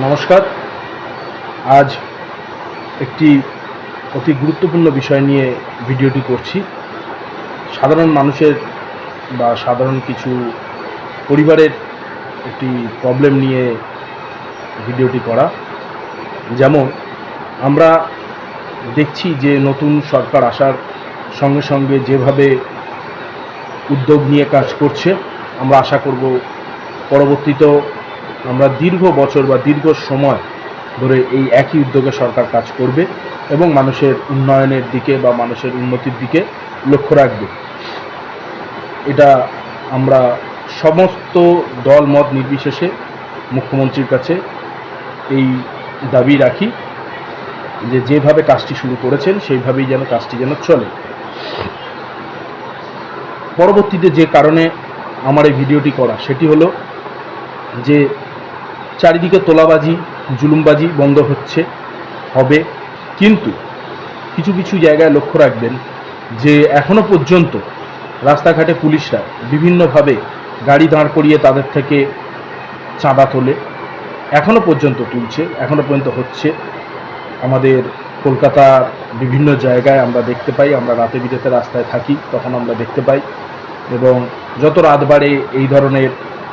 নমস্কার। আজ একটি অতি গুরুত্বপূর্ণ বিষয় নিয়ে ভিডিওটি করছি। সাধারণ মানুষের বা সাধারণ কিছু পরিবারের একটি প্রবলেম নিয়ে ভিডিওটি করা। যেমন আমরা দেখছি যে নতুন সরকার আসার সঙ্গে সঙ্গে যেভাবে উদ্যোগ নিয়ে কাজ করছে, আমরা আশা করব পরবর্তীতেও আমরা দীর্ঘ বছর বা দীর্ঘ সময় ধরে এই একই উদ্যোগে সরকার কাজ করবে এবং মানুষের উন্নয়নের দিকে বা মানুষের উন্নতির দিকে লক্ষ্য রাখবে। এটা আমরা সমস্ত দল মত নির্বিশেষে মুখ্যমন্ত্রীর কাছে এই দাবি রাখি যে যেভাবে কাজটি শুরু করেছেন সেইভাবেই যেন কাজটি যেন চলে। পরবর্তীতে যে কারণে আমার এই ভিডিওটি করা সেটি হলো যে চারিদিকে তোলাবাজি জুলুমবাজি বন্ধ হবে, কিন্তু কিছু কিছু জায়গায় লক্ষ্য রাখবেন যে এখনও পর্যন্ত রাস্তাঘাটে পুলিশরা বিভিন্নভাবে গাড়ি দাঁড় করিয়ে তাদের থেকে চাঁদা তোলে, এখনও পর্যন্ত তুলছে, এখনও পর্যন্ত হচ্ছে। আমাদের কলকাতার বিভিন্ন জায়গায় আমরা দেখতে পাই, আমরা রাতে বিরেতে রাস্তায় থাকি তখন আমরা দেখতে পাই, এবং যত রাত বাড়ে এই ধরনের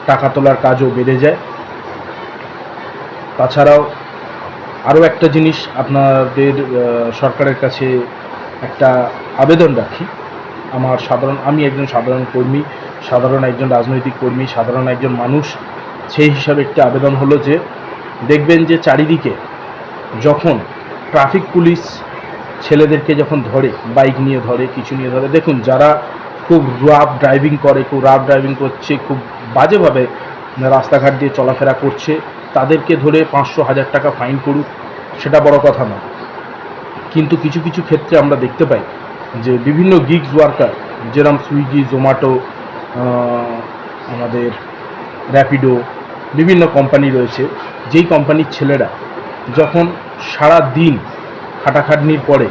টাকা তোলার কাজও বেড়ে যায়। তাছাড়াও আরও একটা জিনিস আপনাদের সরকারের কাছে একটা আবেদন রাখি। আমি একজন সাধারণ কর্মী, সাধারণ একজন রাজনৈতিক কর্মী, সাধারণ একজন মানুষ, সেই হিসাবে একটি আবেদন হলো যে দেখবেন যে চারিদিকে যখন ট্রাফিক পুলিশ ছেলেদেরকে যখন ধরে, বাইক নিয়ে ধরে, কিছু নিয়ে ধরে, দেখুন যারা খুব রাফ ড্রাইভিং করছে, খুব বাজেভাবে রাস্তাঘাট দিয়ে চলাফেরা করছে, তাদেরকে ধরে 500-1000 টাকা ফাইন করুক, সেটা বড় কথা না। কিন্তু কিছু কিছু ক্ষেত্রে আমরা দেখতে পাই যে বিভিন্ন গিগস ওয়ার্কার, যেরকম সুইগি, জোম্যাটো, আমাদের র্যাপিডো, বিভিন্ন কোম্পানি রয়েছে, যেই কোম্পানির ছেলেরা যখন সারা দিন খাটাখাটনির পরে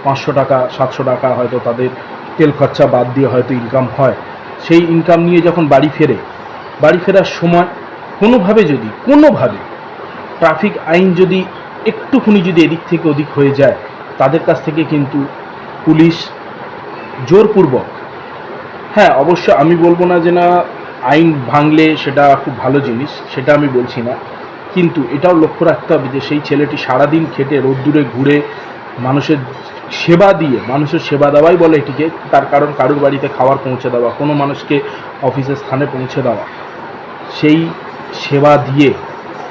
500 টাকা 700 টাকা হয়তো তাদের তেল খরচা বাদ দিয়ে হয়তো ইনকাম হয়, সেই ইনকাম নিয়ে যখন বাড়ি ফেরার সময় কোনোভাবে ট্রাফিক আইন যদি একটুখানি যদি এদিক থেকে ওদিক হয়ে যায়, তাদের কাছ থেকে কিন্তু পুলিশ জোরপূর্বক, হ্যাঁ অবশ্য আমি বলবো না যে না আইন ভাঙলে সেটা খুব ভালো জিনিস, সেটা আমি বলছি না, কিন্তু এটাও লক্ষ্য রাখতে হবে যে সেই ছেলেটি সারাদিন খেটে রোদ্দুরে ঘুরে মানুষের সেবা দেওয়াই বলে এটিকে, তার কারণ কারুর বাড়িতে খাবার পৌঁছে দেওয়া, কোনো মানুষকে অফিসের স্থানে পৌঁছে দেওয়া, সেই সেবা দিয়ে